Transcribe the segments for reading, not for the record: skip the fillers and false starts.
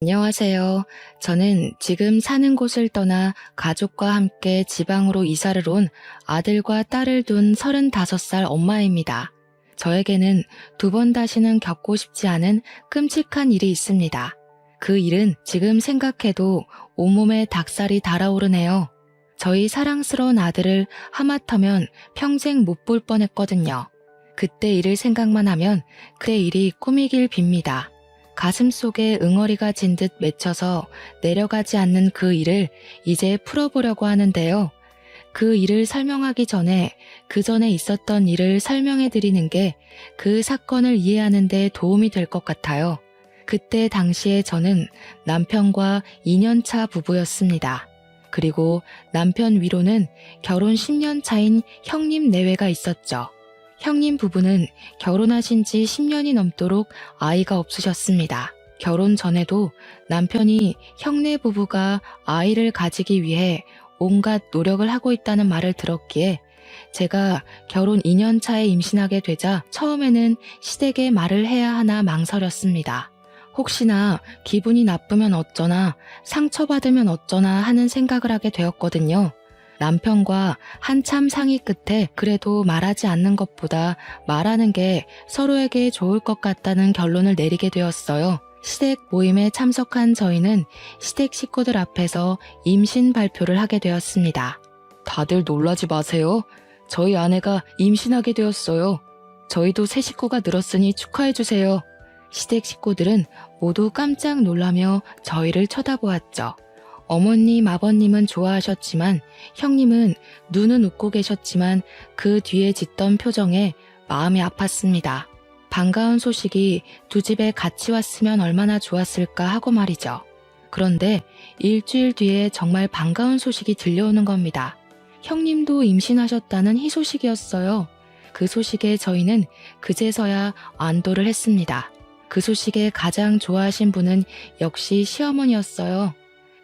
안녕하세요. 저는 지금 사는 곳을 떠나 가족과 함께 지방으로 이사를 온 아들과 딸을 둔 35살 엄마입니다. 저에게는 두 번 다시는 겪고 싶지 않은 끔찍한 일이 있습니다. 그 일은 지금 생각해도 온몸에 닭살이 달아오르네요. 저희 사랑스러운 아들을 하마터면 평생 못 볼 뻔했거든요. 그때 일을 생각만 하면 그때 일이 꿈이길 빕니다. 가슴 속에 응어리가 진 듯 맺혀서 내려가지 않는 그 일을 이제 풀어보려고 하는데요. 그 일을 설명하기 전에 그 전에 있었던 일을 설명해 드리는 게 그 사건을 이해하는 데 도움이 될 것 같아요. 그때 당시에 저는 남편과 2년차 부부였습니다. 그리고 남편 위로는 결혼 10년 차인 형님 내외가 있었죠. 형님 부부는 결혼하신 지 10년이 넘도록 아이가 없으셨습니다. 결혼 전에도 남편이 형네 부부가 아이를 가지기 위해 온갖 노력을 하고 있다는 말을 들었기에 제가 결혼 2년 차에 임신하게 되자 처음에는 시댁에 말을 해야 하나 망설였습니다. 혹시나 기분이 나쁘면 어쩌나 상처받으면 어쩌나 하는 생각을 하게 되었거든요. 남편과 한참 상의 끝에 그래도 말하지 않는 것보다 말하는 게 서로에게 좋을 것 같다는 결론을 내리게 되었어요. 시댁 모임에 참석한 저희는 시댁 식구들 앞에서 임신 발표를 하게 되었습니다. 다들 놀라지 마세요. 저희 아내가 임신하게 되었어요. 저희도 새 식구가 늘었으니 축하해주세요. 시댁 식구들은 모두 깜짝 놀라며 저희를 쳐다보았죠. 어머님, 아버님은 좋아하셨지만 형님은 눈은 웃고 계셨지만 그 뒤에 짓던 표정에 마음이 아팠습니다. 반가운 소식이 두 집에 같이 왔으면 얼마나 좋았을까 하고 말이죠. 그런데 일주일 뒤에 정말 반가운 소식이 들려오는 겁니다. 형님도 임신하셨다는 희소식이었어요. 그 소식에 저희는 그제서야 안도를 했습니다. 그 소식에 가장 좋아하신 분은 역시 시어머니였어요.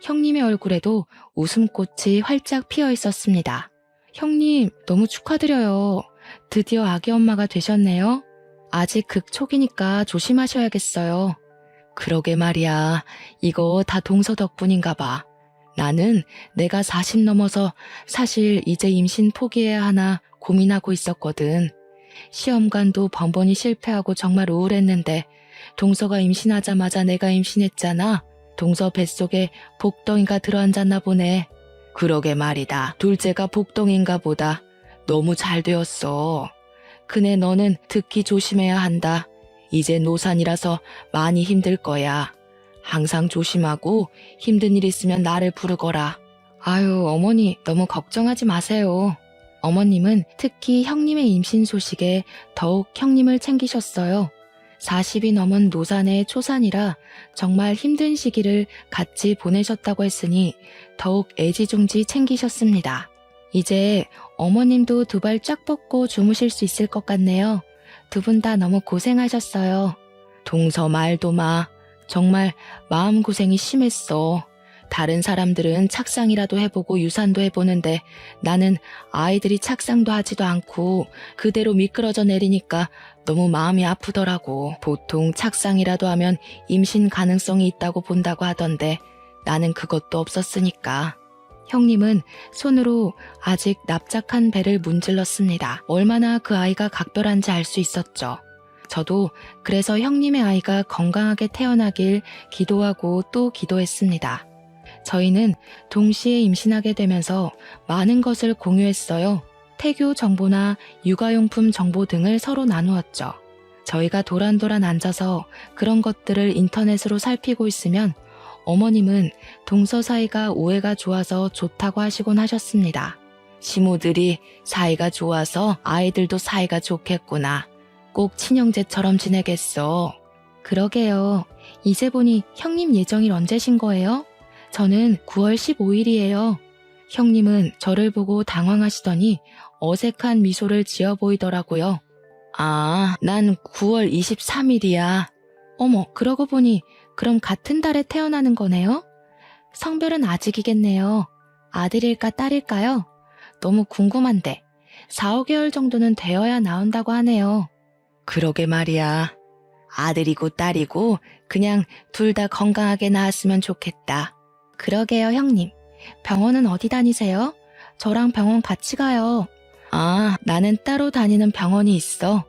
형님의 얼굴에도 웃음꽃이 활짝 피어 있었습니다. 형님, 너무 축하드려요. 드디어 아기 엄마가 되셨네요. 아직 극초기니까 조심하셔야겠어요. 그러게 말이야. 이거 다 동서 덕분인가 봐. 나는 내가 40 넘어서 사실 이제 임신 포기해야 하나 고민하고 있었거든. 시험관도 번번이 실패하고 정말 우울했는데 동서가 임신하자마자 내가 임신했잖아. 동서 뱃속에 복덩이가 들어앉았나 보네. 그러게 말이다. 둘째가 복덩인가 보다. 너무 잘 되었어. 그네 너는 특히 조심해야 한다. 이제 노산이라서 많이 힘들 거야. 항상 조심하고 힘든 일 있으면 나를 부르거라. 아유, 어머니 너무 걱정하지 마세요. 어머님은 특히 형님의 임신 소식에 더욱 형님을 챙기셨어요. 40이 넘은 노산의 초산이라 정말 힘든 시기를 같이 보내셨다고 했으니 더욱 애지중지 챙기셨습니다. 이제 어머님도 두 발 쫙 뻗고 주무실 수 있을 것 같네요. 두 분 다 너무 고생하셨어요. 동서 말도 마. 정말 마음고생이 심했어. 다른 사람들은 착상이라도 해보고 유산도 해보는데 나는 아이들이 착상도 하지도 않고 그대로 미끄러져 내리니까 너무 마음이 아프더라고. 보통 착상이라도 하면 임신 가능성이 있다고 본다고 하던데 나는 그것도 없었으니까. 형님은 손으로 아직 납작한 배를 문질렀습니다. 얼마나 그 아이가 각별한지 알 수 있었죠. 저도 그래서 형님의 아이가 건강하게 태어나길 기도하고 또 기도했습니다. 저희는 동시에 임신하게 되면서 많은 것을 공유했어요. 태교 정보나 육아용품 정보 등을 서로 나누었죠. 저희가 도란도란 앉아서 그런 것들을 인터넷으로 살피고 있으면 어머님은 동서 사이가 오해가 좋아서 좋다고 하시곤 하셨습니다. 시모들이 사이가 좋아서 아이들도 사이가 좋겠구나. 꼭 친형제처럼 지내겠어. 그러게요. 이제 보니 형님 예정일 언제신 거예요? 저는 9월 15일이에요. 형님은 저를 보고 당황하시더니 어색한 미소를 지어 보이더라고요. 아, 난 9월 23일이야. 어머, 그러고 보니 그럼 같은 달에 태어나는 거네요? 성별은 아직이겠네요. 아들일까 딸일까요? 너무 궁금한데 4, 5개월 정도는 되어야 나온다고 하네요. 그러게 말이야. 아들이고 딸이고 그냥 둘 다 건강하게 낳았으면 좋겠다. 그러게요, 형님. 병원은 어디 다니세요? 저랑 병원 같이 가요. 아, 나는 따로 다니는 병원이 있어.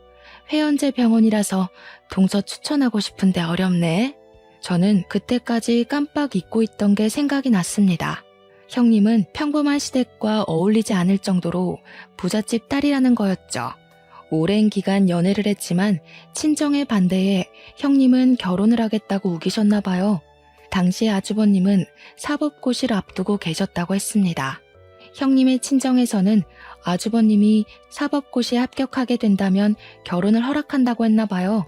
회원제 병원이라서 동서 추천하고 싶은데 어렵네. 저는 그때까지 깜빡 잊고 있던 게 생각이 났습니다. 형님은 평범한 시댁과 어울리지 않을 정도로 부잣집 딸이라는 거였죠. 오랜 기간 연애를 했지만 친정의 반대에 형님은 결혼을 하겠다고 우기셨나 봐요. 당시 아주버님은 사법고시를 앞두고 계셨다고 했습니다. 형님의 친정에서는 아주버님이 사법고시에 합격하게 된다면 결혼을 허락한다고 했나 봐요.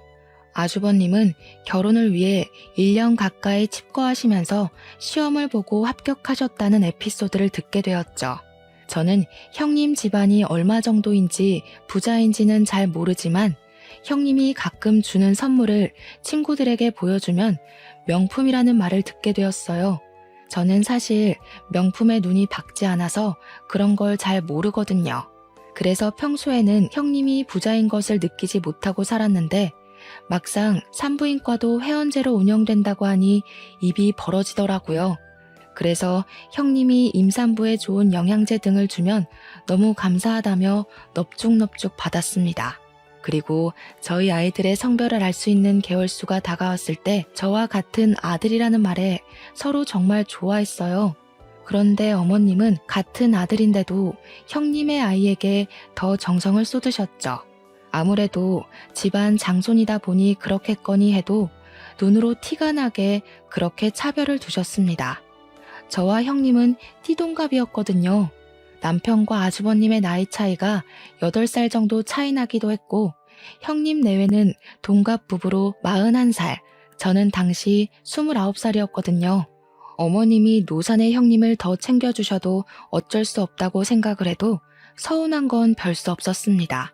아주버님은 결혼을 위해 1년 가까이 칩거하시면서 시험을 보고 합격하셨다는 에피소드를 듣게 되었죠. 저는 형님 집안이 얼마 정도인지 부자인지는 잘 모르지만 형님이 가끔 주는 선물을 친구들에게 보여주면 명품이라는 말을 듣게 되었어요. 저는 사실 명품에 눈이 박지 않아서 그런 걸 잘 모르거든요. 그래서 평소에는 형님이 부자인 것을 느끼지 못하고 살았는데 막상 산부인과도 회원제로 운영된다고 하니 입이 벌어지더라고요. 그래서 형님이 임산부에 좋은 영양제 등을 주면 너무 감사하다며 넙죽넙죽 받았습니다. 그리고 저희 아이들의 성별을 알 수 있는 개월수가 다가왔을 때 저와 같은 아들이라는 말에 서로 정말 좋아했어요. 그런데 어머님은 같은 아들인데도 형님의 아이에게 더 정성을 쏟으셨죠. 아무래도 집안 장손이다 보니 그렇겠거니 해도 눈으로 티가 나게 그렇게 차별을 두셨습니다. 저와 형님은 띠동갑이었거든요. 남편과 아주버님의 나이 차이가 8살 정도 차이 나기도 했고 형님 내외는 동갑 부부로 41살, 저는 당시 29살이었거든요. 어머님이 노산의 형님을 더 챙겨주셔도 어쩔 수 없다고 생각을 해도 서운한 건 별 수 없었습니다.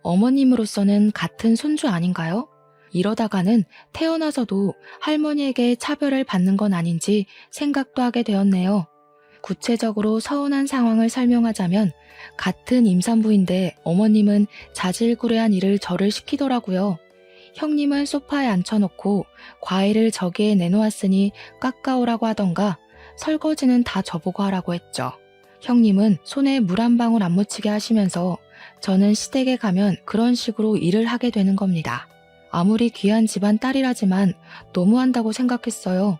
어머님으로서는 같은 손주 아닌가요? 이러다가는 태어나서도 할머니에게 차별을 받는 건 아닌지 생각도 하게 되었네요. 구체적으로 서운한 상황을 설명하자면 같은 임산부인데 어머님은 자질구레한 일을 저를 시키더라고요. 형님은 소파에 앉혀놓고 과일을 저기에 내놓았으니 깎아오라고 하던가 설거지는 다 저보고 하라고 했죠. 형님은 손에 물 한 방울 안 묻히게 하시면서 저는 시댁에 가면 그런 식으로 일을 하게 되는 겁니다. 아무리 귀한 집안 딸이라지만 너무한다고 생각했어요.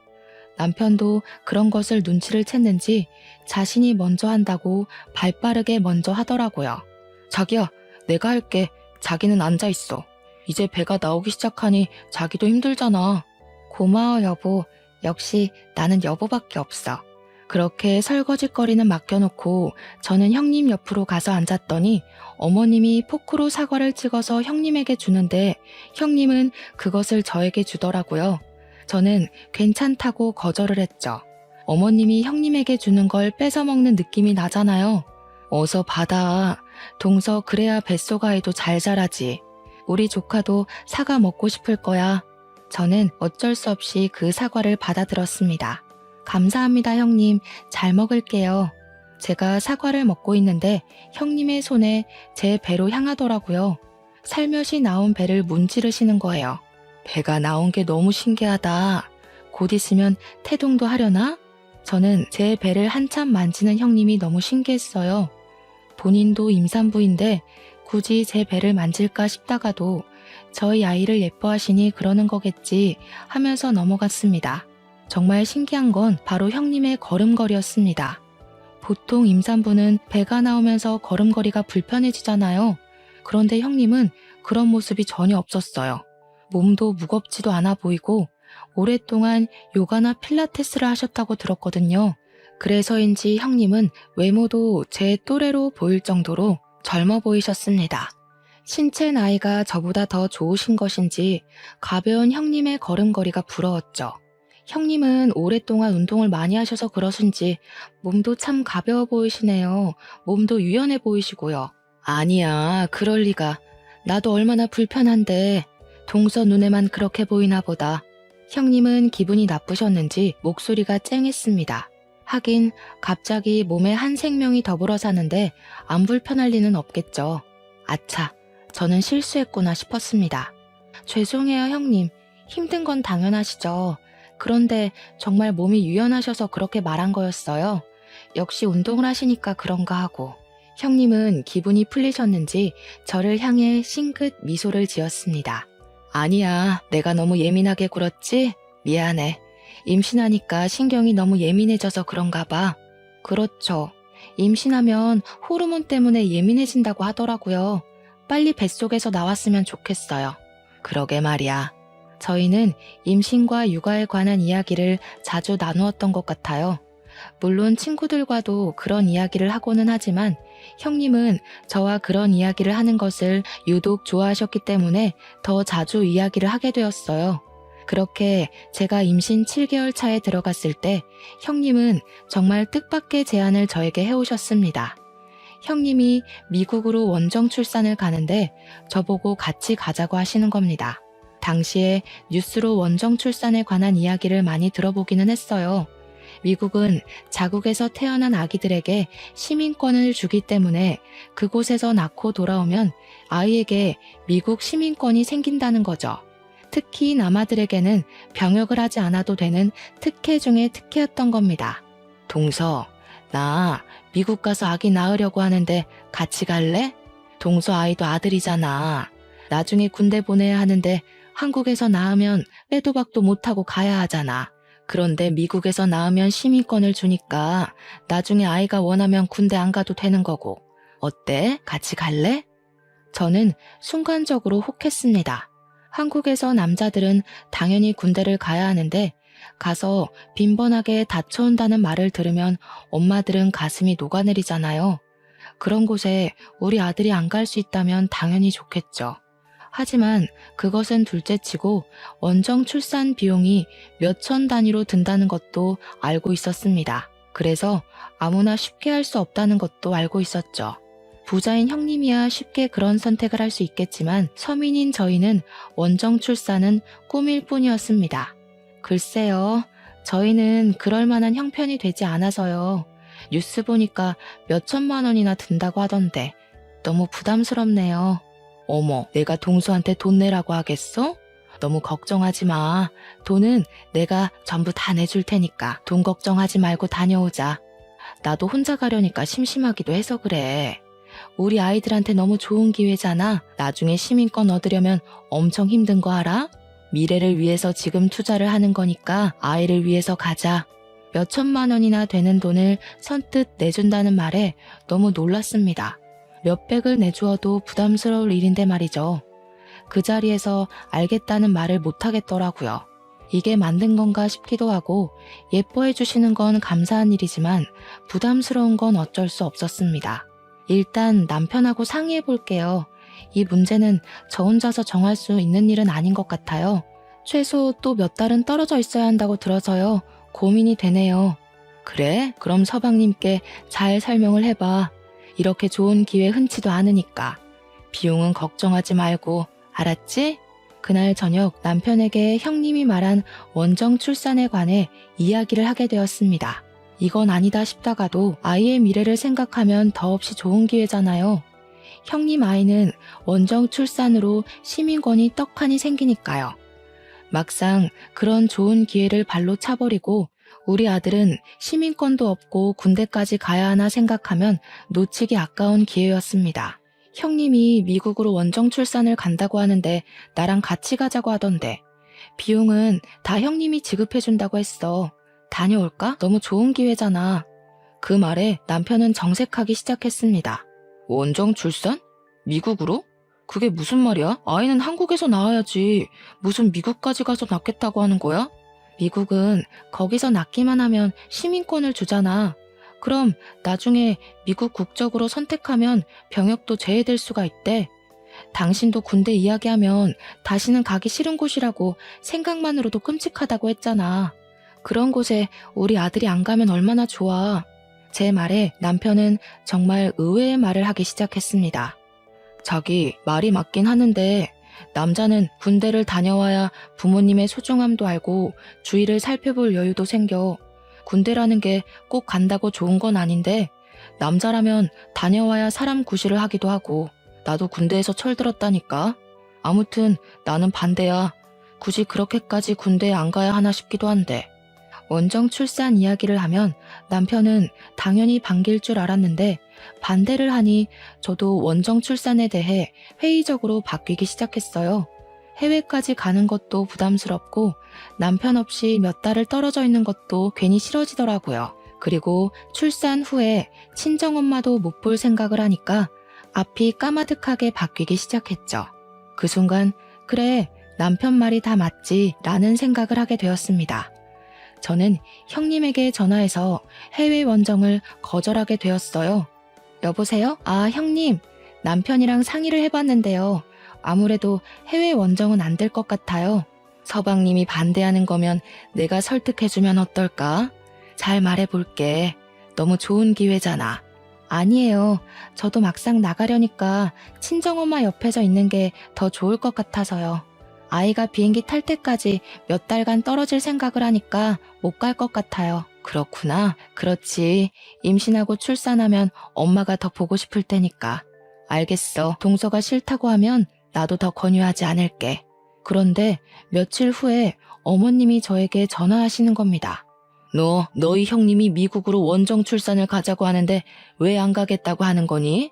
남편도 그런 것을 눈치를 챘는지 자신이 먼저 한다고 발빠르게 먼저 하더라고요. 자기야, 내가 할게. 자기는 앉아있어. 이제 배가 나오기 시작하니 자기도 힘들잖아. 고마워 여보. 역시 나는 여보밖에 없어. 그렇게 설거지거리는 맡겨놓고 저는 형님 옆으로 가서 앉았더니 어머님이 포크로 사과를 찍어서 형님에게 주는데 형님은 그것을 저에게 주더라고요. 저는 괜찮다고 거절을 했죠. 어머님이 형님에게 주는 걸 뺏어 먹는 느낌이 나잖아요. 어서 받아. 동서 그래야 뱃속아이도 잘 자라지. 우리 조카도 사과 먹고 싶을 거야. 저는 어쩔 수 없이 그 사과를 받아들었습니다. 감사합니다, 형님. 잘 먹을게요. 제가 사과를 먹고 있는데 형님의 손에 제 배로 향하더라고요. 살며시 나온 배를 문지르시는 거예요. 배가 나온 게 너무 신기하다. 곧 있으면 태동도 하려나? 저는 제 배를 한참 만지는 형님이 너무 신기했어요. 본인도 임산부인데 굳이 제 배를 만질까 싶다가도 저희 아이를 예뻐하시니 그러는 거겠지 하면서 넘어갔습니다. 정말 신기한 건 바로 형님의 걸음걸이였습니다. 보통 임산부는 배가 나오면서 걸음걸이가 불편해지잖아요. 그런데 형님은 그런 모습이 전혀 없었어요. 몸도 무겁지도 않아 보이고 오랫동안 요가나 필라테스를 하셨다고 들었거든요. 그래서인지 형님은 외모도 제 또래로 보일 정도로 젊어 보이셨습니다. 신체 나이가 저보다 더 좋으신 것인지 가벼운 형님의 걸음걸이가 부러웠죠. 형님은 오랫동안 운동을 많이 하셔서 그러신지 몸도 참 가벼워 보이시네요. 몸도 유연해 보이시고요. 아니야, 그럴 리가. 나도 얼마나 불편한데 동서 눈에만 그렇게 보이나 보다. 형님은 기분이 나쁘셨는지 목소리가 쨍했습니다. 하긴 갑자기 몸에 한 생명이 더불어 사는데 안 불편할 리는 없겠죠. 아차, 저는 실수했구나 싶었습니다. 죄송해요, 형님. 힘든 건 당연하시죠. 그런데 정말 몸이 유연하셔서 그렇게 말한 거였어요. 역시 운동을 하시니까 그런가 하고. 형님은 기분이 풀리셨는지 저를 향해 싱긋 미소를 지었습니다. 아니야, 내가 너무 예민하게 굴었지? 미안해. 임신하니까 신경이 너무 예민해져서 그런가 봐. 그렇죠. 임신하면 호르몬 때문에 예민해진다고 하더라고요. 빨리 뱃속에서 나왔으면 좋겠어요. 그러게 말이야. 저희는 임신과 육아에 관한 이야기를 자주 나누었던 것 같아요. 물론 친구들과도 그런 이야기를 하고는 하지만 형님은 저와 그런 이야기를 하는 것을 유독 좋아하셨기 때문에 더 자주 이야기를 하게 되었어요. 그렇게 제가 임신 7개월 차에 들어갔을 때 형님은 정말 뜻밖의 제안을 저에게 해오셨습니다. 형님이 미국으로 원정 출산을 가는데 저보고 같이 가자고 하시는 겁니다. 당시에 뉴스로 원정 출산에 관한 이야기를 많이 들어보기는 했어요. 미국은 자국에서 태어난 아기들에게 시민권을 주기 때문에 그곳에서 낳고 돌아오면 아이에게 미국 시민권이 생긴다는 거죠. 특히 남아들에게는 병역을 하지 않아도 되는 특혜 중에 특혜였던 겁니다. 동서, 나 미국 가서 아기 낳으려고 하는데 같이 갈래? 동서 아이도 아들이잖아. 나중에 군대 보내야 하는데 한국에서 낳으면 빼도 박도 못하고 가야 하잖아. 그런데 미국에서 낳으면 시민권을 주니까 나중에 아이가 원하면 군대 안 가도 되는 거고. 어때? 같이 갈래? 저는 순간적으로 혹했습니다. 한국에서 남자들은 당연히 군대를 가야 하는데 가서 빈번하게 다쳐온다는 말을 들으면 엄마들은 가슴이 녹아내리잖아요. 그런 곳에 우리 아들이 안 갈 수 있다면 당연히 좋겠죠. 하지만 그것은 둘째치고 원정 출산 비용이 몇천 단위로 든다는 것도 알고 있었습니다. 그래서 아무나 쉽게 할 수 없다는 것도 알고 있었죠. 부자인 형님이야 쉽게 그런 선택을 할 수 있겠지만 서민인 저희는 원정 출산은 꿈일 뿐이었습니다. 글쎄요, 저희는 그럴 만한 형편이 되지 않아서요. 뉴스 보니까 몇천만 원이나 든다고 하던데 너무 부담스럽네요. 어머, 내가 동수한테 돈 내라고 하겠어? 너무 걱정하지 마. 돈은 내가 전부 다 내줄 테니까 돈 걱정하지 말고 다녀오자. 나도 혼자 가려니까 심심하기도 해서 그래. 우리 아이들한테 너무 좋은 기회잖아. 나중에 시민권 얻으려면 엄청 힘든 거 알아? 미래를 위해서 지금 투자를 하는 거니까 아이를 위해서 가자. 몇천만 원이나 되는 돈을 선뜻 내준다는 말에 너무 놀랐습니다. 몇백을 내주어도 부담스러울 일인데 말이죠. 그 자리에서 알겠다는 말을 못하겠더라고요. 이게 만든 건가 싶기도 하고 예뻐해 주시는 건 감사한 일이지만 부담스러운 건 어쩔 수 없었습니다. 일단 남편하고 상의해 볼게요. 이 문제는 저 혼자서 정할 수 있는 일은 아닌 것 같아요. 최소 또 몇 달은 떨어져 있어야 한다고 들어서요. 고민이 되네요. 그래? 그럼 서방님께 잘 설명을 해봐. 이렇게 좋은 기회 흔치도 않으니까. 비용은 걱정하지 말고, 알았지? 그날 저녁 남편에게 형님이 말한 원정 출산에 관해 이야기를 하게 되었습니다. 이건 아니다 싶다가도 아이의 미래를 생각하면 더없이 좋은 기회잖아요. 형님 아이는 원정 출산으로 시민권이 떡하니 생기니까요. 막상 그런 좋은 기회를 발로 차버리고 우리 아들은 시민권도 없고 군대까지 가야 하나 생각하면 놓치기 아까운 기회였습니다. 형님이 미국으로 원정 출산을 간다고 하는데 나랑 같이 가자고 하던데 비용은 다 형님이 지급해준다고 했어. 다녀올까? 너무 좋은 기회잖아. 그 말에 남편은 정색하기 시작했습니다. 원정 출산? 미국으로? 그게 무슨 말이야? 아이는 한국에서 낳아야지. 무슨 미국까지 가서 낳겠다고 하는 거야? 미국은 거기서 낳기만 하면 시민권을 주잖아. 그럼 나중에 미국 국적으로 선택하면 병역도 제외될 수가 있대. 당신도 군대 이야기하면 다시는 가기 싫은 곳이라고 생각만으로도 끔찍하다고 했잖아. 그런 곳에 우리 아들이 안 가면 얼마나 좋아. 제 말에 남편은 정말 의외의 말을 하기 시작했습니다. 자기 말이 맞긴 하는데 남자는 군대를 다녀와야 부모님의 소중함도 알고 주위를 살펴볼 여유도 생겨. 군대라는 게 꼭 간다고 좋은 건 아닌데 남자라면 다녀와야 사람 구실을 하기도 하고 나도 군대에서 철들었다니까. 아무튼 나는 반대야. 굳이 그렇게까지 군대에 안 가야 하나 싶기도 한데. 원정 출산 이야기를 하면 남편은 당연히 반길 줄 알았는데 반대를 하니 저도 원정 출산에 대해 회의적으로 바뀌기 시작했어요. 해외까지 가는 것도 부담스럽고 남편 없이 몇 달을 떨어져 있는 것도 괜히 싫어지더라고요. 그리고 출산 후에 친정엄마도 못 볼 생각을 하니까 앞이 까마득하게 바뀌기 시작했죠. 그 순간 그래 남편 말이 다 맞지 라는 생각을 하게 되었습니다. 저는 형님에게 전화해서 해외 원정을 거절하게 되었어요. 여보세요? 아, 형님. 남편이랑 상의를 해봤는데요. 아무래도 해외 원정은 안 될 것 같아요. 서방님이 반대하는 거면 내가 설득해주면 어떨까? 잘 말해볼게. 너무 좋은 기회잖아. 아니에요. 저도 막상 나가려니까 친정엄마 옆에서 있는 게 더 좋을 것 같아서요. 아이가 비행기 탈 때까지 몇 달간 떨어질 생각을 하니까 못 갈 것 같아요. 그렇구나. 그렇지. 임신하고 출산하면 엄마가 더 보고 싶을 테니까. 알겠어. 동서가 싫다고 하면 나도 더 권유하지 않을게. 그런데 며칠 후에 어머님이 저에게 전화하시는 겁니다. 너희 형님이 미국으로 원정 출산을 가자고 하는데 왜 안 가겠다고 하는 거니?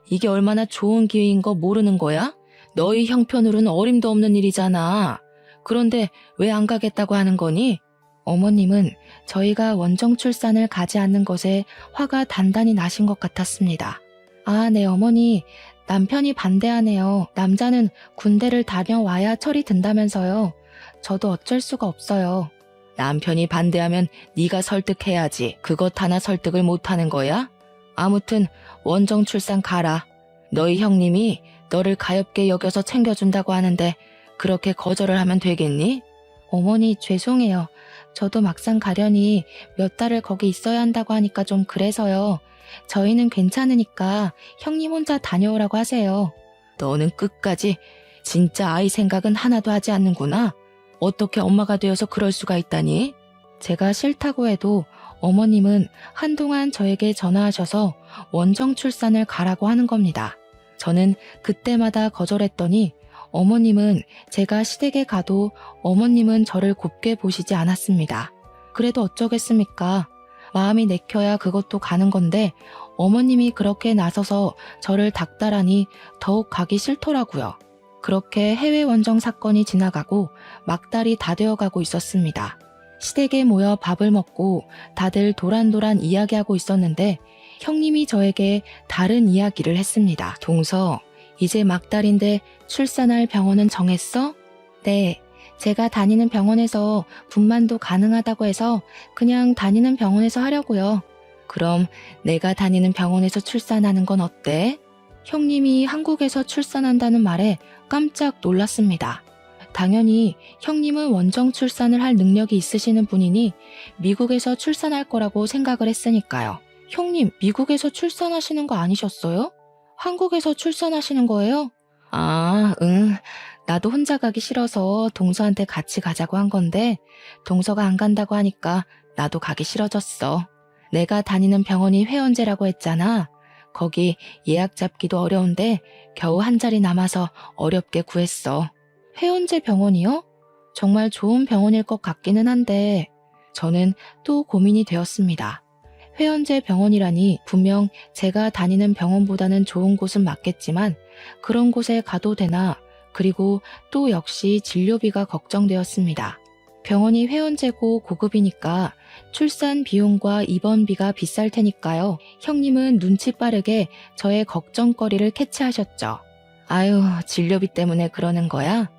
이게 얼마나 좋은 기회인 거 모르는 거야? 너희 형편으로는 어림도 없는 일이잖아. 그런데 왜 안 가겠다고 하는 거니? 어머님은 저희가 원정 출산을 가지 않는 것에 화가 단단히 나신 것 같았습니다. 아, 네 어머니. 남편이 반대하네요. 남자는 군대를 다녀와야 철이 든다면서요. 저도 어쩔 수가 없어요. 남편이 반대하면 네가 설득해야지. 그것 하나 설득을 못하는 거야? 아무튼 원정 출산 가라. 너희 형님이 너를 가엾게 여겨서 챙겨준다고 하는데 그렇게 거절을 하면 되겠니? 어머니 죄송해요. 저도 막상 가려니 몇 달을 거기 있어야 한다고 하니까 좀 그래서요. 저희는 괜찮으니까 형님 혼자 다녀오라고 하세요. 너는 끝까지 진짜 아이 생각은 하나도 하지 않는구나. 어떻게 엄마가 되어서 그럴 수가 있다니? 제가 싫다고 해도 어머님은 한동안 저에게 전화하셔서 원정 출산을 가라고 하는 겁니다. 저는 그때마다 거절했더니 어머님은 제가 시댁에 가도 어머님은 저를 곱게 보시지 않았습니다. 그래도 어쩌겠습니까? 마음이 내켜야 그것도 가는 건데 어머님이 그렇게 나서서 저를 닥달하니 더욱 가기 싫더라고요. 그렇게 해외 원정 사건이 지나가고 막달이 다 되어가고 있었습니다. 시댁에 모여 밥을 먹고 다들 도란도란 이야기하고 있었는데 형님이 저에게 다른 이야기를 했습니다. 동서, 이제 막달인데 출산할 병원은 정했어? 네, 제가 다니는 병원에서 분만도 가능하다고 해서 그냥 다니는 병원에서 하려고요. 그럼 내가 다니는 병원에서 출산하는 건 어때? 형님이 한국에서 출산한다는 말에 깜짝 놀랐습니다. 당연히 형님은 원정 출산을 할 능력이 있으시는 분이니 미국에서 출산할 거라고 생각을 했으니까요. 형님, 미국에서 출산하시는 거 아니셨어요? 한국에서 출산하시는 거예요? 아, 응. 나도 혼자 가기 싫어서 동서한테 같이 가자고 한 건데 동서가 안 간다고 하니까 나도 가기 싫어졌어. 내가 다니는 병원이 회원제라고 했잖아. 거기 예약 잡기도 어려운데 겨우 한 자리 남아서 어렵게 구했어. 회원제 병원이요? 정말 좋은 병원일 것 같기는 한데 저는 또 고민이 되었습니다. 회원제 병원이라니 분명 제가 다니는 병원보다는 좋은 곳은 맞겠지만 그런 곳에 가도 되나? 그리고 또 역시 진료비가 걱정되었습니다. 병원이 회원제고 고급이니까 출산 비용과 입원비가 비쌀 테니까요. 형님은 눈치 빠르게 저의 걱정거리를 캐치하셨죠. 아유, 진료비 때문에 그러는 거야?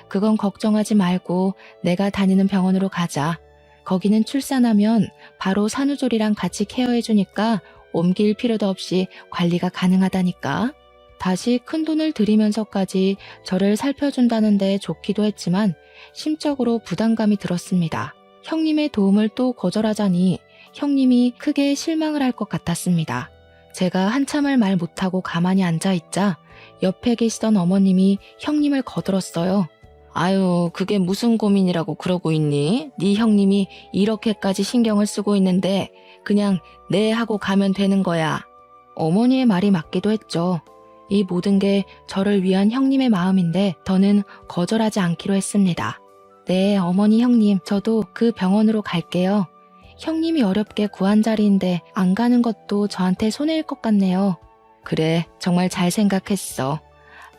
그건 걱정하지 말고 내가 다니는 병원으로 가자. 거기는 출산하면 바로 산후조리랑 같이 케어해주니까 옮길 필요도 없이 관리가 가능하다니까. 다시 큰돈을 들이면서까지 저를 살펴준다는데 좋기도 했지만 심적으로 부담감이 들었습니다. 형님의 도움을 또 거절하자니 형님이 크게 실망을 할 것 같았습니다. 제가 한참을 말 못하고 가만히 앉아있자 옆에 계시던 어머님이 형님을 거들었어요. 아유, 그게 무슨 고민이라고 그러고 있니? 네 형님이 이렇게까지 신경을 쓰고 있는데 그냥 네 하고 가면 되는 거야. 어머니의 말이 맞기도 했죠. 이 모든 게 저를 위한 형님의 마음인데 저는 거절하지 않기로 했습니다. 네, 어머니 형님, 저도 그 병원으로 갈게요. 형님이 어렵게 구한 자리인데 안 가는 것도 저한테 손해일 것 같네요. 그래, 정말 잘 생각했어.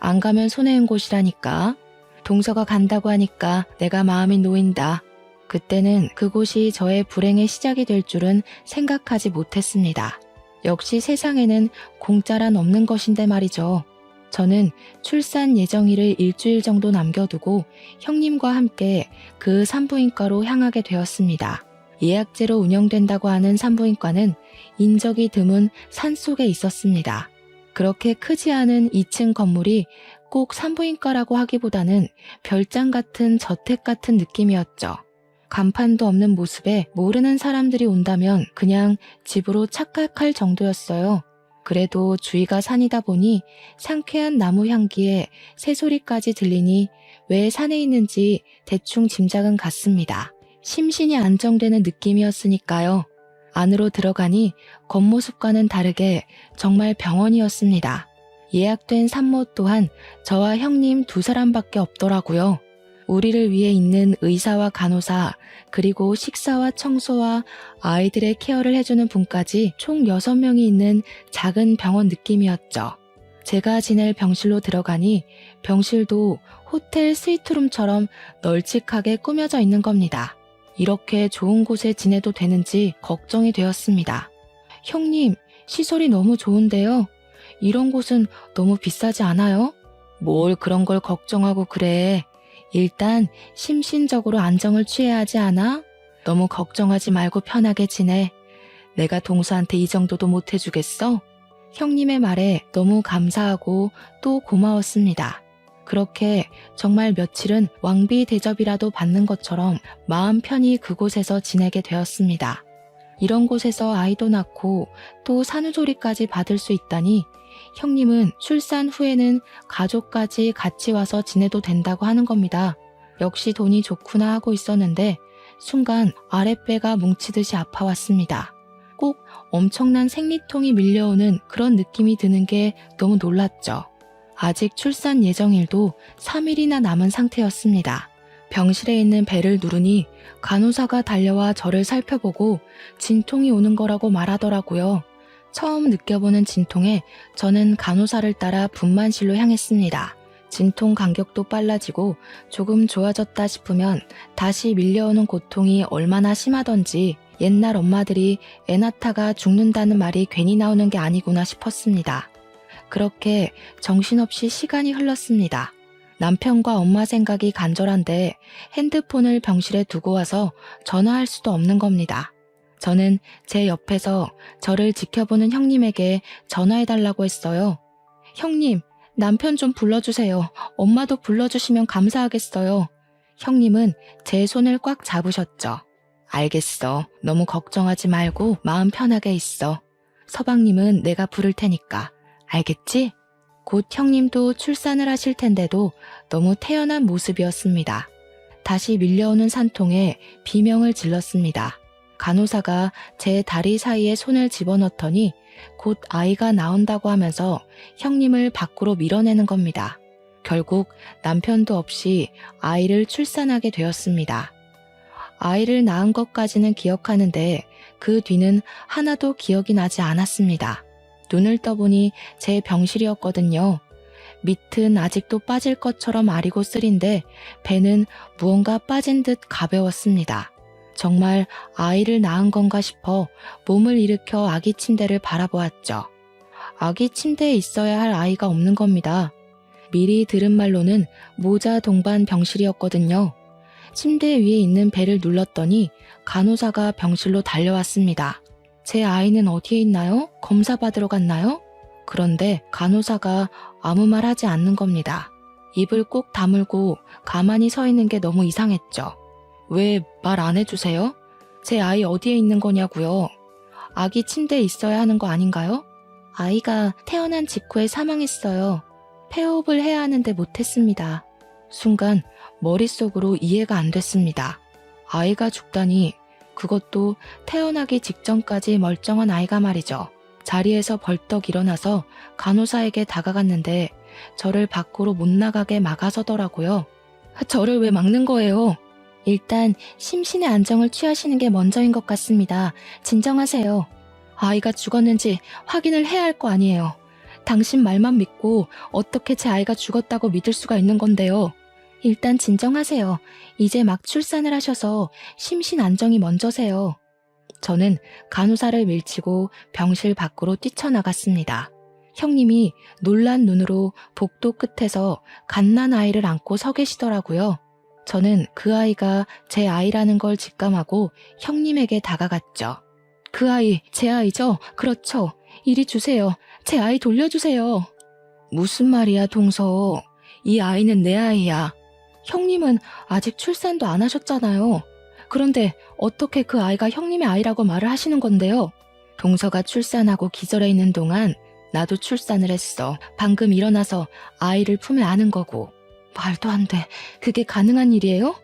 안 가면 손해인 곳이라니까. 동서가 간다고 하니까 내가 마음이 놓인다. 그때는 그곳이 저의 불행의 시작이 될 줄은 생각하지 못했습니다. 역시 세상에는 공짜란 없는 것인데 말이죠. 저는 출산 예정일을 일주일 정도 남겨두고 형님과 함께 그 산부인과로 향하게 되었습니다. 예약제로 운영된다고 하는 산부인과는 인적이 드문 산속에 있었습니다. 그렇게 크지 않은 2층 건물이 꼭 산부인과라고 하기보다는 별장 같은 저택 같은 느낌이었죠. 간판도 없는 모습에 모르는 사람들이 온다면 그냥 집으로 착각할 정도였어요. 그래도 주위가 산이다 보니 상쾌한 나무 향기에 새소리까지 들리니 왜 산에 있는지 대충 짐작은 갔습니다. 심신이 안정되는 느낌이었으니까요. 안으로 들어가니 겉모습과는 다르게 정말 병원이었습니다. 예약된 산모 또한 저와 형님 2사람밖에 없더라고요. 우리를 위해 있는 의사와 간호사, 그리고 식사와 청소와 아이들의 케어를 해주는 분까지 총 6명이 있는 작은 병원 느낌이었죠. 제가 지낼 병실로 들어가니 병실도 호텔 스위트룸처럼 널찍하게 꾸며져 있는 겁니다. 이렇게 좋은 곳에 지내도 되는지 걱정이 되었습니다. 형님, 시설이 너무 좋은데요. 이런 곳은 너무 비싸지 않아요? 뭘 그런 걸 걱정하고 그래. 일단 심신적으로 안정을 취해야 하지 않아? 너무 걱정하지 말고 편하게 지내. 내가 동서한테 이 정도도 못 해주겠어? 형님의 말에 너무 감사하고 또 고마웠습니다. 그렇게 정말 며칠은 왕비 대접이라도 받는 것처럼 마음 편히 그곳에서 지내게 되었습니다. 이런 곳에서 아이도 낳고 또 산후조리까지 받을 수 있다니 형님은 출산 후에는 가족까지 같이 와서 지내도 된다고 하는 겁니다. 역시 돈이 좋구나 하고 있었는데 순간 아랫배가 뭉치듯이 아파왔습니다. 꼭 엄청난 생리통이 밀려오는 그런 느낌이 드는 게 너무 놀랐죠. 아직 출산 예정일도 3일이나 남은 상태였습니다. 병실에 있는 벨을 누르니 간호사가 달려와 저를 살펴보고 진통이 오는 거라고 말하더라고요. 처음 느껴보는 진통에 저는 간호사를 따라 분만실로 향했습니다. 진통 간격도 빨라지고 조금 좋아졌다 싶으면 다시 밀려오는 고통이 얼마나 심하던지 옛날 엄마들이 애 낳다가 죽는다는 말이 괜히 나오는 게 아니구나 싶었습니다. 그렇게 정신없이 시간이 흘렀습니다. 남편과 엄마 생각이 간절한데 핸드폰을 병실에 두고 와서 전화할 수도 없는 겁니다. 저는 제 옆에서 저를 지켜보는 형님에게 전화해달라고 했어요. 형님, 남편 좀 불러주세요. 엄마도 불러주시면 감사하겠어요. 형님은 제 손을 꽉 잡으셨죠. 알겠어. 너무 걱정하지 말고 마음 편하게 있어. 서방님은 내가 부를 테니까. 알겠지? 곧 형님도 출산을 하실 텐데도 너무 태연한 모습이었습니다. 다시 밀려오는 산통에 비명을 질렀습니다. 간호사가 제 다리 사이에 손을 집어넣더니 곧 아이가 나온다고 하면서 형님을 밖으로 밀어내는 겁니다. 결국 남편도 없이 아이를 출산하게 되었습니다. 아이를 낳은 것까지는 기억하는데 그 뒤는 하나도 기억이 나지 않았습니다. 눈을 떠보니 제 병실이었거든요. 밑은 아직도 빠질 것처럼 아리고 쓰린데 배는 무언가 빠진 듯 가벼웠습니다. 정말 아이를 낳은 건가 싶어 몸을 일으켜 아기 침대를 바라보았죠. 아기 침대에 있어야 할 아이가 없는 겁니다. 미리 들은 말로는 모자 동반 병실이었거든요. 침대 위에 있는 배를 눌렀더니 간호사가 병실로 달려왔습니다. 제 아이는 어디에 있나요? 검사 받으러 갔나요? 그런데 간호사가 아무 말 하지 않는 겁니다. 입을 꼭 다물고 가만히 서 있는 게 너무 이상했죠. 왜 말 안 해주세요? 제 아이 어디에 있는 거냐고요? 아기 침대에 있어야 하는 거 아닌가요? 아이가 태어난 직후에 사망했어요. 폐호흡을 해야 하는데 못했습니다. 순간 머릿속으로 이해가 안 됐습니다. 아이가 죽다니, 그것도 태어나기 직전까지 멀쩡한 아이가 말이죠. 자리에서 벌떡 일어나서 간호사에게 다가갔는데 저를 밖으로 못 나가게 막아서더라고요. 저를 왜 막는 거예요? 일단 심신의 안정을 취하시는 게 먼저인 것 같습니다. 진정하세요. 아이가 죽었는지 확인을 해야 할 거 아니에요. 당신 말만 믿고 어떻게 제 아이가 죽었다고 믿을 수가 있는 건데요. 일단 진정하세요. 이제 막 출산을 하셔서 심신 안정이 먼저세요. 저는 간호사를 밀치고 병실 밖으로 뛰쳐나갔습니다. 형님이 놀란 눈으로 복도 끝에서 갓난 아이를 안고 서 계시더라고요. 저는 그 아이가 제 아이라는 걸 직감하고 형님에게 다가갔죠. 그 아이, 제 아이죠? 그렇죠. 이리 주세요. 제 아이 돌려주세요. 무슨 말이야, 동서. 이 아이는 내 아이야. 형님은 아직 출산도 안 하셨잖아요. 그런데 어떻게 그 아이가 형님의 아이라고 말을 하시는 건데요? 동서가 출산하고 기절해 있는 동안 나도 출산을 했어. 방금 일어나서 아이를 품에 안은 거고. 말도 안 돼. 그게 가능한 일이에요?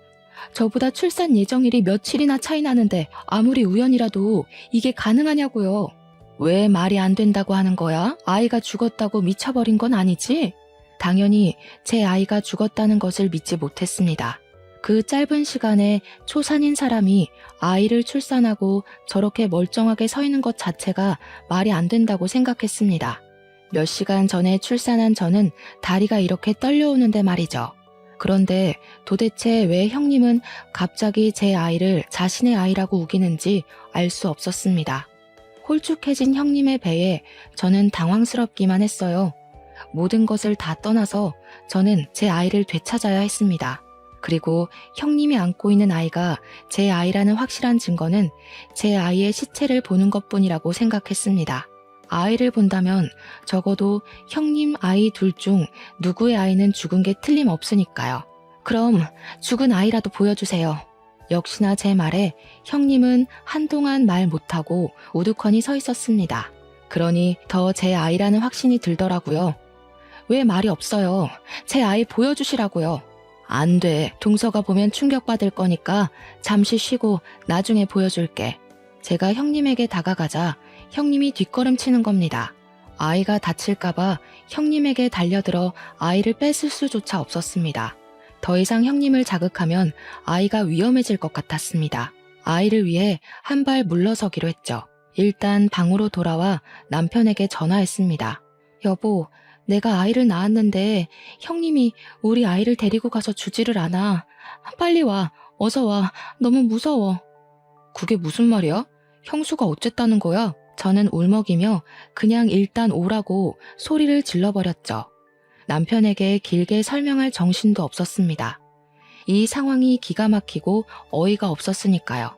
저보다 출산 예정일이 며칠이나 차이 나는데 아무리 우연이라도 이게 가능하냐고요. 왜 말이 안 된다고 하는 거야? 아이가 죽었다고 미쳐버린 건 아니지? 당연히 제 아이가 죽었다는 것을 믿지 못했습니다. 그 짧은 시간에 초산인 사람이 아이를 출산하고 저렇게 멀쩡하게 서 있는 것 자체가 말이 안 된다고 생각했습니다. 몇 시간 전에 출산한 저는 다리가 이렇게 떨려오는데 말이죠. 그런데 도대체 왜 형님은 갑자기 제 아이를 자신의 아이라고 우기는지 알 수 없었습니다. 홀쭉해진 형님의 배에 저는 당황스럽기만 했어요. 모든 것을 다 떠나서 저는 제 아이를 되찾아야 했습니다. 그리고 형님이 안고 있는 아이가 제 아이라는 확실한 증거는 제 아이의 시체를 보는 것뿐이라고 생각했습니다. 아이를 본다면 적어도 형님 아이 둘 중 누구의 아이는 죽은 게 틀림없으니까요. 그럼 죽은 아이라도 보여주세요. 역시나 제 말에 형님은 한동안 말 못하고 우두커니 서 있었습니다. 그러니 더 제 아이라는 확신이 들더라고요. 왜 말이 없어요? 제 아이 보여주시라고요. 안 돼. 동서가 보면 충격받을 거니까 잠시 쉬고 나중에 보여줄게. 제가 형님에게 다가가자 형님이 뒷걸음치는 겁니다. 아이가 다칠까봐 형님에게 달려들어 아이를 뺏을 수조차 없었습니다. 더 이상 형님을 자극하면 아이가 위험해질 것 같았습니다. 아이를 위해 한 발 물러서기로 했죠. 일단 방으로 돌아와 남편에게 전화했습니다. 여보, 내가 아이를 낳았는데 형님이 우리 아이를 데리고 가서 주지를 않아. 빨리 와. 어서 와. 너무 무서워. 그게 무슨 말이야? 형수가 어쨌다는 거야? 저는 울먹이며 그냥 일단 오라고 소리를 질러버렸죠. 남편에게 길게 설명할 정신도 없었습니다. 이 상황이 기가 막히고 어이가 없었으니까요.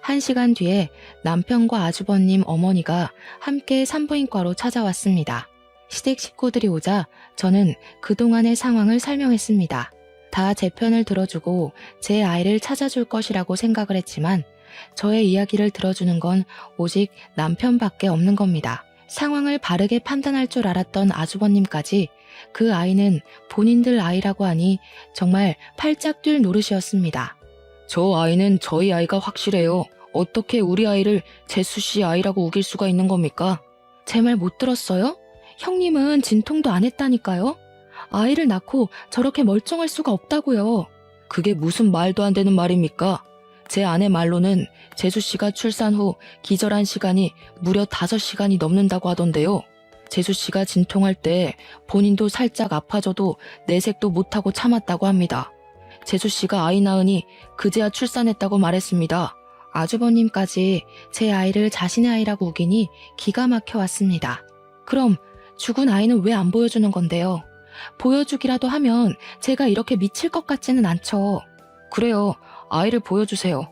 1시간 뒤에 남편과 아주버님 어머니가 함께 산부인과로 찾아왔습니다. 시댁 식구들이 오자 저는 그동안의 상황을 설명했습니다. 다 제 편을 들어주고 제 아이를 찾아줄 것이라고 생각을 했지만 저의 이야기를 들어주는 건 오직 남편밖에 없는 겁니다. 상황을 바르게 판단할 줄 알았던 아주버님까지 그 아이는 본인들 아이라고 하니 정말 팔짝 뛸 노릇이었습니다. 저 아이는 저희 아이가 확실해요. 어떻게 우리 아이를 재수 씨 아이라고 우길 수가 있는 겁니까? 제 말 못 들었어요? 형님은 진통도 안 했다니까요? 아이를 낳고 저렇게 멀쩡할 수가 없다고요. 그게 무슨 말도 안 되는 말입니까? 제 아내 말로는 재수 씨가 출산 후 기절한 시간이 무려 5시간이 넘는다고 하던데요. 재수 씨가 진통할 때 본인도 살짝 아파져도 내색도 못하고 참았다고 합니다. 재수 씨가 아이 낳으니 그제야 출산했다고 말했습니다. 아주버님까지 제 아이를 자신의 아이라고 우기니 기가 막혀 왔습니다. 그럼 죽은 아이는 왜 안 보여주는 건데요? 보여주기라도 하면 제가 이렇게 미칠 것 같지는 않죠. 그래요. 아이를 보여주세요.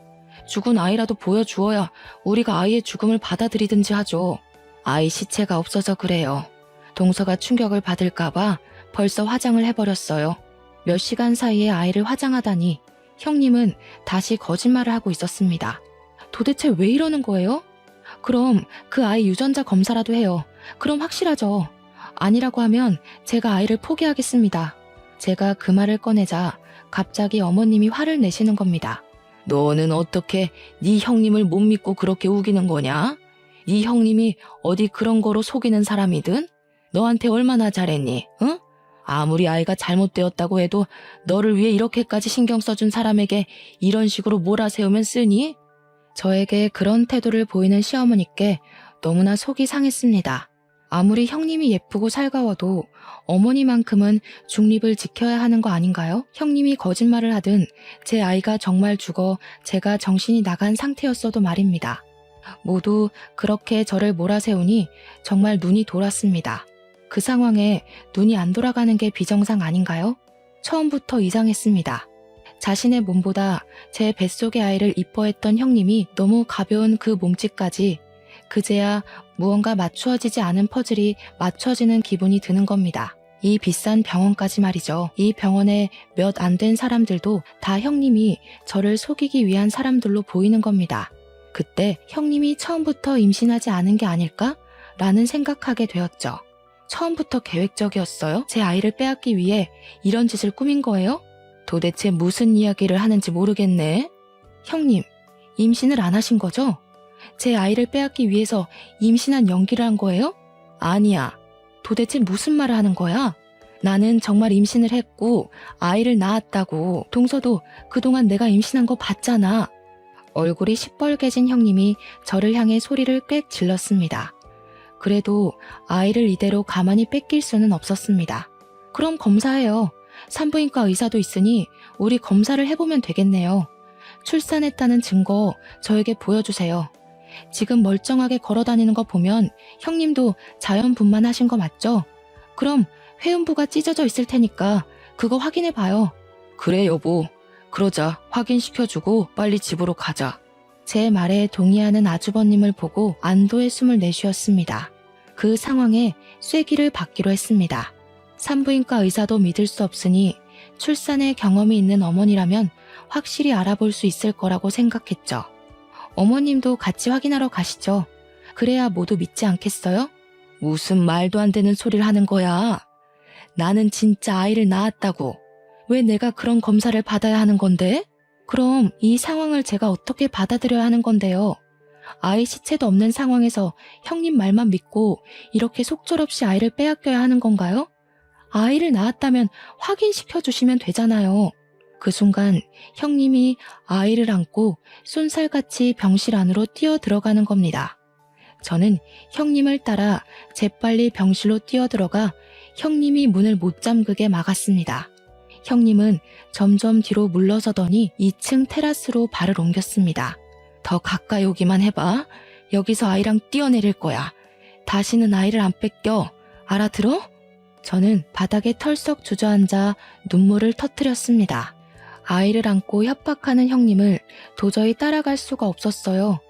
죽은 아이라도 보여주어야 우리가 아이의 죽음을 받아들이든지 하죠. 아이 시체가 없어서 그래요. 동서가 충격을 받을까봐 벌써 화장을 해버렸어요. 몇 시간 사이에 아이를 화장하다니 형님은 다시 거짓말을 하고 있었습니다. 도대체 왜 이러는 거예요? 그럼 그 아이 유전자 검사라도 해요. 그럼 확실하죠. 아니라고 하면 제가 아이를 포기하겠습니다. 제가 그 말을 꺼내자 갑자기 어머님이 화를 내시는 겁니다. 너는 어떻게 네 형님을 못 믿고 그렇게 우기는 거냐? 네 형님이 어디 그런 거로 속이는 사람이든? 너한테 얼마나 잘했니? 응? 아무리 아이가 잘못되었다고 해도 너를 위해 이렇게까지 신경 써준 사람에게 이런 식으로 몰아세우면 쓰니? 저에게 그런 태도를 보이는 시어머니께 너무나 속이 상했습니다. 아무리 형님이 예쁘고 살가워도 어머니만큼은 중립을 지켜야 하는 거 아닌가요? 형님이 거짓말을 하든 제 아이가 정말 죽어 제가 정신이 나간 상태였어도 말입니다. 모두 그렇게 저를 몰아세우니 정말 눈이 돌았습니다. 그 상황에 눈이 안 돌아가는 게 비정상 아닌가요? 처음부터 이상했습니다. 자신의 몸보다 제 뱃속의 아이를 이뻐했던 형님이 너무 가벼운 그 몸짓까지 그제야 무언가 맞추어지지 않은 퍼즐이 맞춰지는 기분이 드는 겁니다. 이 비싼 병원까지 말이죠. 이 병원에 몇 안 된 사람들도 다 형님이 저를 속이기 위한 사람들로 보이는 겁니다. 그때 형님이 처음부터 임신하지 않은 게 아닐까? 라는 생각하게 되었죠. 처음부터 계획적이었어요? 제 아이를 빼앗기 위해 이런 짓을 꾸민 거예요? 도대체 무슨 이야기를 하는지 모르겠네. 형님, 임신을 안 하신 거죠? 제 아이를 빼앗기 위해서 임신한 연기를 한 거예요? 아니야. 도대체 무슨 말을 하는 거야? 나는 정말 임신을 했고 아이를 낳았다고. 동서도 그동안 내가 임신한 거 봤잖아. 얼굴이 시뻘개진 형님이 저를 향해 소리를 꽥 질렀습니다. 그래도 아이를 이대로 가만히 뺏길 수는 없었습니다. 그럼 검사해요. 산부인과 의사도 있으니 우리 검사를 해보면 되겠네요. 출산했다는 증거 저에게 보여주세요. 지금 멀쩡하게 걸어다니는 거 보면 형님도 자연분만하신 거 맞죠? 그럼 회음부가 찢어져 있을 테니까 그거 확인해봐요. 그래 여보. 그러자. 확인시켜주고 빨리 집으로 가자. 제 말에 동의하는 아주버님을 보고 안도의 숨을 내쉬었습니다. 그 상황에 쐐기를 받기로 했습니다. 산부인과 의사도 믿을 수 없으니 출산의 경험이 있는 어머니라면 확실히 알아볼 수 있을 거라고 생각했죠. 어머님도 같이 확인하러 가시죠. 그래야 모두 믿지 않겠어요? 무슨 말도 안 되는 소리를 하는 거야. 나는 진짜 아이를 낳았다고. 왜 내가 그런 검사를 받아야 하는 건데? 그럼 이 상황을 제가 어떻게 받아들여야 하는 건데요? 아이 시체도 없는 상황에서 형님 말만 믿고 이렇게 속절없이 아이를 빼앗겨야 하는 건가요? 아이를 낳았다면 확인시켜 주시면 되잖아요. 그 순간 형님이 아이를 안고 쏜살같이 병실 안으로 뛰어 들어가는 겁니다. 저는 형님을 따라 재빨리 병실로 뛰어들어가 형님이 문을 못 잠그게 막았습니다. 형님은 점점 뒤로 물러서더니 2층 테라스로 발을 옮겼습니다. 더 가까이 오기만 해봐. 여기서 아이랑 뛰어내릴 거야. 다시는 아이를 안 뺏겨. 알아들어? 저는 바닥에 털썩 주저앉아 눈물을 터뜨렸습니다. 아이를 안고 협박하는 형님을 도저히 따라갈 수가 없었어요.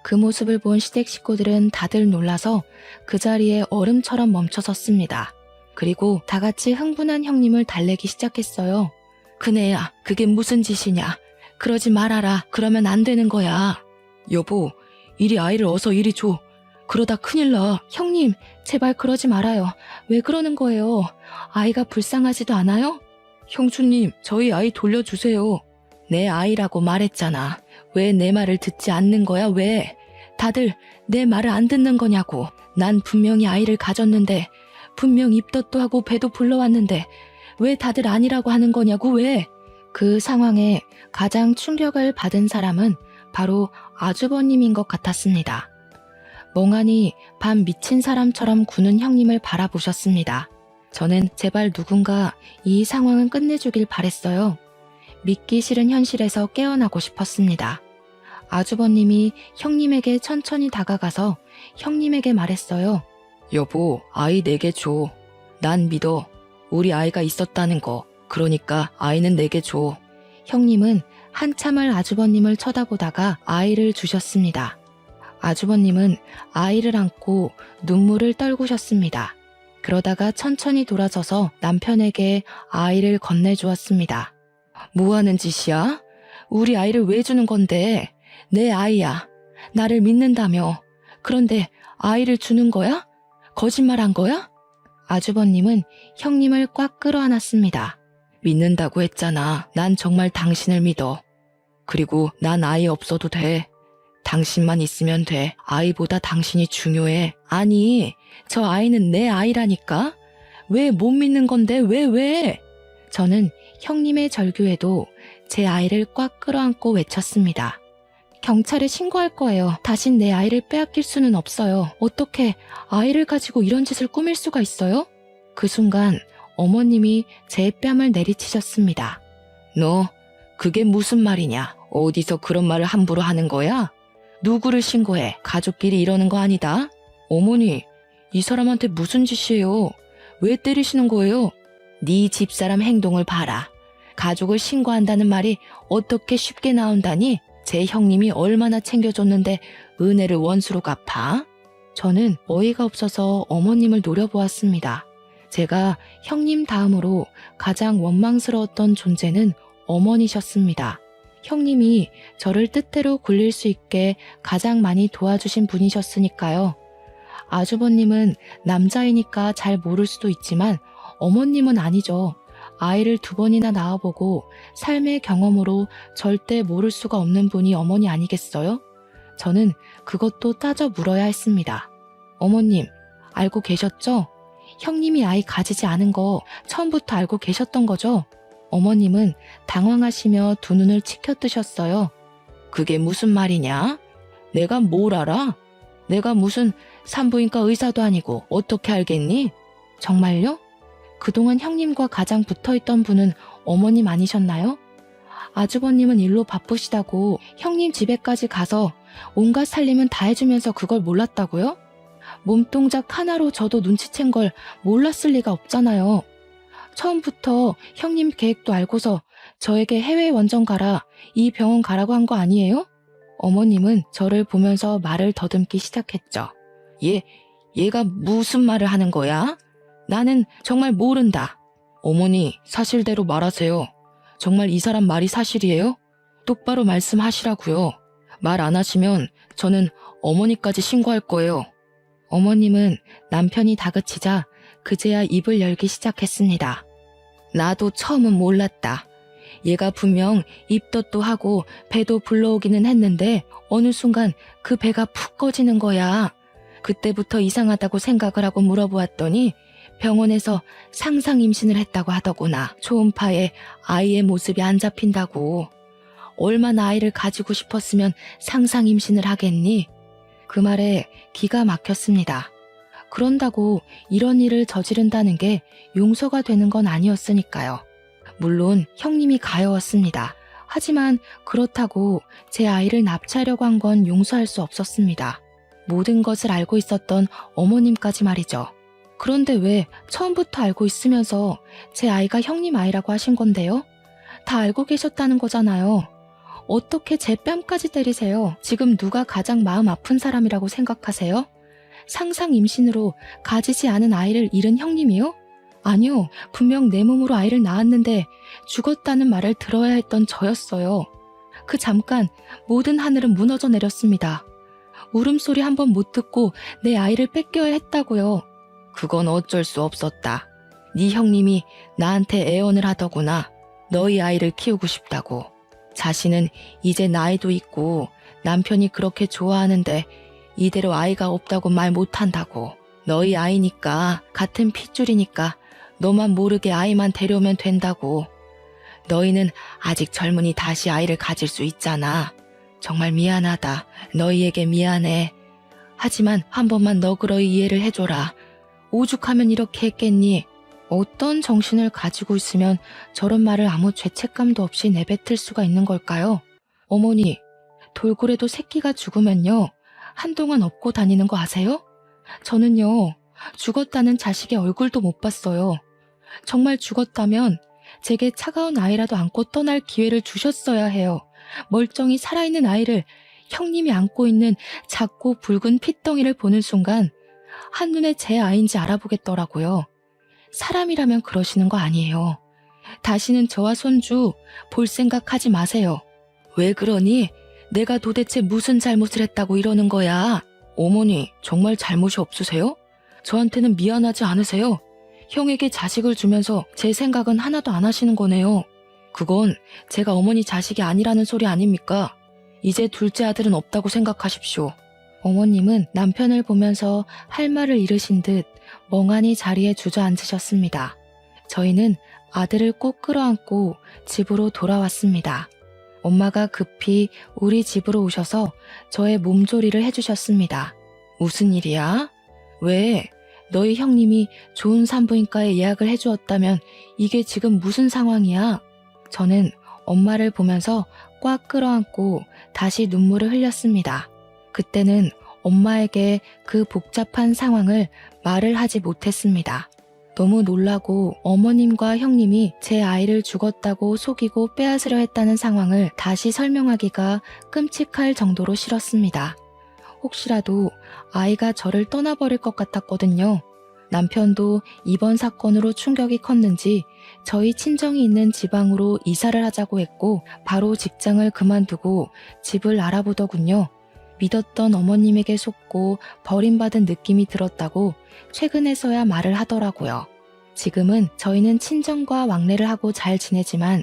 그 모습을 본 시댁 식구들은 다들 놀라서 그 자리에 얼음처럼 멈춰섰습니다. 그리고 다 같이 흥분한 형님을 달래기 시작했어요. 그네야, 그게 무슨 짓이냐. 그러지 말아라. 그러면 안 되는 거야. 여보, 이리 아이를 어서 이리 줘. 그러다 큰일 나. 형님, 제발 그러지 말아요. 왜 그러는 거예요? 아이가 불쌍하지도 않아요? 형수님, 저희 아이 돌려주세요. 내 아이라고 말했잖아. 왜 내 말을 듣지 않는 거야, 왜? 다들 내 말을 안 듣는 거냐고. 난 분명히 아이를 가졌는데, 분명 입덧도 하고 배도 불러왔는데, 왜 다들 아니라고 하는 거냐고, 왜? 그 상황에 가장 충격을 받은 사람은 바로 아주버님인 것 같았습니다. 멍하니 밤 미친 사람처럼 구는 형님을 바라보셨습니다. 저는 제발 누군가 이 상황은 끝내주길 바랬어요. 믿기 싫은 현실에서 깨어나고 싶었습니다. 아주버님이 형님에게 천천히 다가가서 형님에게 말했어요. 여보, 아이 내게 줘. 난 믿어. 우리 아이가 있었다는 거. 그러니까 아이는 내게 줘. 형님은 한참을 아주버님을 쳐다보다가 아이를 주셨습니다. 아주버님은 아이를 안고 눈물을 떨구셨습니다. 그러다가 천천히 돌아서서 남편에게 아이를 건네주었습니다. 뭐하는 짓이야? 우리 아이를 왜 주는 건데? 내 아이야. 나를 믿는다며. 그런데 아이를 주는 거야? 거짓말한 거야? 아주버님은 형님을 꽉 끌어안았습니다. 믿는다고 했잖아. 난 정말 당신을 믿어. 그리고 난 아이 없어도 돼. 당신만 있으면 돼. 아이보다 당신이 중요해. 아니, 저 아이는 내 아이라니까? 왜 못 믿는 건데, 왜? 저는 형님의 절규에도 제 아이를 꽉 끌어안고 외쳤습니다. 경찰에 신고할 거예요. 다신 내 아이를 빼앗길 수는 없어요. 어떻게 아이를 가지고 이런 짓을 꾸밀 수가 있어요? 그 순간 어머님이 제 뺨을 내리치셨습니다. 너, 그게 무슨 말이냐? 어디서 그런 말을 함부로 하는 거야? 누구를 신고해? 가족끼리 이러는 거 아니다? 어머니, 이 사람한테 무슨 짓이에요? 왜 때리시는 거예요? 네 집사람 행동을 봐라. 가족을 신고한다는 말이 어떻게 쉽게 나온다니? 제 형님이 얼마나 챙겨줬는데 은혜를 원수로 갚아? 저는 어이가 없어서 어머님을 노려보았습니다. 제가 형님 다음으로 가장 원망스러웠던 존재는 어머니셨습니다. 형님이 저를 뜻대로 굴릴 수 있게 가장 많이 도와주신 분이셨으니까요. 아주버님은 남자이니까 잘 모를 수도 있지만 어머님은 아니죠. 아이를 2번이나 낳아보고 삶의 경험으로 절대 모를 수가 없는 분이 어머니 아니겠어요? 저는 그것도 따져 물어야 했습니다. 어머님, 알고 계셨죠? 형님이 아이 가지지 않은 거 처음부터 알고 계셨던 거죠? 어머님은 당황하시며 두 눈을 치켜뜨셨어요. 그게 무슨 말이냐? 내가 뭘 알아? 내가 무슨 산부인과 의사도 아니고 어떻게 알겠니? 정말요? 그동안 형님과 가장 붙어있던 분은 어머님 아니셨나요? 아주버님은 일로 바쁘시다고 형님 집에까지 가서 온갖 살림은 다 해주면서 그걸 몰랐다고요? 몸동작 하나로 저도 눈치챈 걸 몰랐을 리가 없잖아요. 처음부터 형님 계획도 알고서 저에게 해외 원정 가라, 이 병원 가라고 한 거 아니에요? 어머님은 저를 보면서 말을 더듬기 시작했죠. 얘가 무슨 말을 하는 거야? 나는 정말 모른다. 어머니, 사실대로 말하세요. 정말 이 사람 말이 사실이에요? 똑바로 말씀하시라고요. 말 안 하시면 저는 어머니까지 신고할 거예요. 어머님은 남편이 다그치자 그제야 입을 열기 시작했습니다. 나도 처음은 몰랐다. 얘가 분명 입덧도 하고 배도 불러오기는 했는데 어느 순간 그 배가 푹 꺼지는 거야. 그때부터 이상하다고 생각을 하고 물어보았더니 병원에서 상상 임신을 했다고 하더구나. 초음파에 아이의 모습이 안 잡힌다고. 얼마나 아이를 가지고 싶었으면 상상 임신을 하겠니? 그 말에 기가 막혔습니다. 그런다고 이런 일을 저지른다는 게 용서가 되는 건 아니었으니까요. 물론 형님이 가여웠습니다. 하지만 그렇다고 제 아이를 납치하려고 한 건 용서할 수 없었습니다. 모든 것을 알고 있었던 어머님까지 말이죠. 그런데 왜 처음부터 알고 있으면서 제 아이가 형님 아이라고 하신 건데요? 다 알고 계셨다는 거잖아요. 어떻게 제 뺨까지 때리세요? 지금 누가 가장 마음 아픈 사람이라고 생각하세요? 상상 임신으로 가지지 않은 아이를 잃은 형님이요? 아니요, 분명 내 몸으로 아이를 낳았는데 죽었다는 말을 들어야 했던 저였어요. 그 잠깐 모든 하늘은 무너져 내렸습니다. 울음소리 한 번 못 듣고 내 아이를 뺏겨야 했다고요. 그건 어쩔 수 없었다. 네 형님이 나한테 애원을 하더구나. 너희 아이를 키우고 싶다고. 자신은 이제 나이도 있고 남편이 그렇게 좋아하는데 이대로 아이가 없다고 말 못한다고. 너희 아이니까 같은 핏줄이니까 너만 모르게 아이만 데려오면 된다고. 너희는 아직 젊으니 다시 아이를 가질 수 있잖아. 정말 미안하다. 너희에게 미안해. 하지만 한 번만 너그러이 이해를 해줘라. 오죽하면 이렇게 했겠니? 어떤 정신을 가지고 있으면 저런 말을 아무 죄책감도 없이 내뱉을 수가 있는 걸까요? 어머니, 돌고래도 새끼가 죽으면요, 한동안 업고 다니는 거 아세요? 저는요, 죽었다는 자식의 얼굴도 못 봤어요. 정말 죽었다면 제게 차가운 아이라도 안고 떠날 기회를 주셨어야 해요. 멀쩡히 살아있는 아이를 형님이 안고 있는 작고 붉은 핏덩이를 보는 순간 한눈에 제 아이인지 알아보겠더라고요. 사람이라면 그러시는 거 아니에요. 다시는 저와 손주 볼 생각하지 마세요. 왜 그러니? 내가 도대체 무슨 잘못을 했다고 이러는 거야? 어머니, 정말 잘못이 없으세요? 저한테는 미안하지 않으세요? 형에게 자식을 주면서 제 생각은 하나도 안 하시는 거네요. 그건 제가 어머니 자식이 아니라는 소리 아닙니까? 이제 둘째 아들은 없다고 생각하십시오. 어머님은 남편을 보면서 할 말을 잃으신 듯 멍하니 자리에 주저앉으셨습니다. 저희는 아들을 꼭 끌어안고 집으로 돌아왔습니다. 엄마가 급히 우리 집으로 오셔서 저의 몸조리를 해주셨습니다. 무슨 일이야? 왜? 너희 형님이 좋은 산부인과에 예약을 해주었다면 이게 지금 무슨 상황이야? 저는 엄마를 보면서 꽉 끌어안고 다시 눈물을 흘렸습니다. 그때는 엄마에게 그 복잡한 상황을 말을 하지 못했습니다. 너무 놀라고 어머님과 형님이 제 아이를 죽었다고 속이고 빼앗으려 했다는 상황을 다시 설명하기가 끔찍할 정도로 싫었습니다. 혹시라도 아이가 저를 떠나버릴 것 같았거든요. 남편도 이번 사건으로 충격이 컸는지 저희 친정이 있는 지방으로 이사를 하자고 했고 바로 직장을 그만두고 집을 알아보더군요. 믿었던 어머님에게 속고 버림받은 느낌이 들었다고 최근에서야 말을 하더라고요. 지금은 저희는 친정과 왕래를 하고 잘 지내지만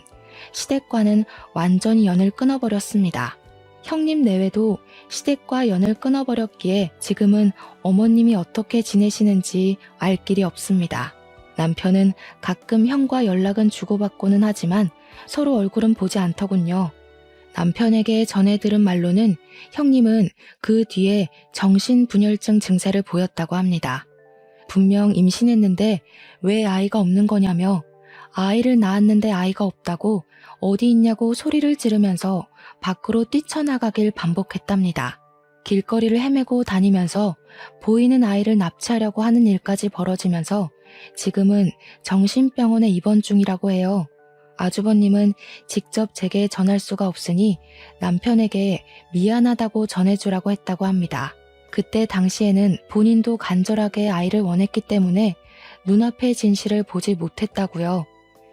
시댁과는 완전히 연을 끊어버렸습니다. 형님 내외도 시댁과 연을 끊어버렸기에 지금은 어머님이 어떻게 지내시는지 알 길이 없습니다. 남편은 가끔 형과 연락은 주고받고는 하지만 서로 얼굴은 보지 않더군요. 남편에게 전해 들은 말로는 형님은 그 뒤에 정신분열증 증세를 보였다고 합니다. 분명 임신했는데 왜 아이가 없는 거냐며 아이를 낳았는데 아이가 없다고 어디 있냐고 소리를 지르면서 밖으로 뛰쳐나가길 반복했답니다. 길거리를 헤매고 다니면서 보이는 아이를 납치하려고 하는 일까지 벌어지면서 지금은 정신병원에 입원 중이라고 해요. 아주버님은 직접 제게 전할 수가 없으니 남편에게 미안하다고 전해주라고 했다고 합니다. 그때 당시에는 본인도 간절하게 아이를 원했기 때문에 눈앞의 진실을 보지 못했다고요.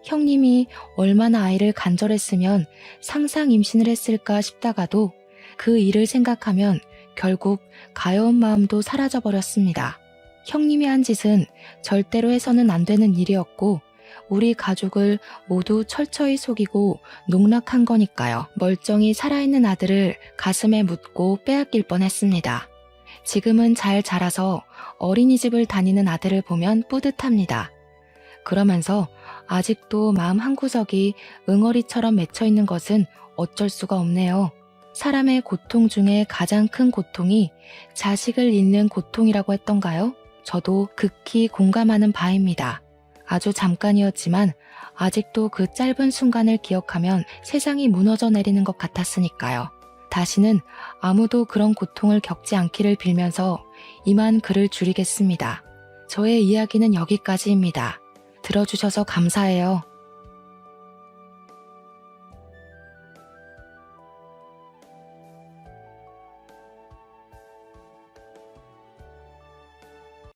형님이 얼마나 아이를 간절했으면 상상 임신을 했을까 싶다가도 그 일을 생각하면 결국 가여운 마음도 사라져버렸습니다. 형님이 한 짓은 절대로 해서는 안 되는 일이었고 우리 가족을 모두 철저히 속이고 농락한 거니까요. 멀쩡히 살아있는 아들을 가슴에 묻고 빼앗길 뻔했습니다. 지금은 잘 자라서 어린이집을 다니는 아들을 보면 뿌듯합니다. 그러면서 아직도 마음 한구석이 응어리처럼 맺혀있는 것은 어쩔 수가 없네요. 사람의 고통 중에 가장 큰 고통이 자식을 잃는 고통이라고 했던가요? 저도 극히 공감하는 바입니다. 아주 잠깐이었지만 아직도 그 짧은 순간을 기억하면 세상이 무너져 내리는 것 같았으니까요. 다시는 아무도 그런 고통을 겪지 않기를 빌면서 이만 글을 줄이겠습니다. 저의 이야기는 여기까지입니다. 들어주셔서 감사해요.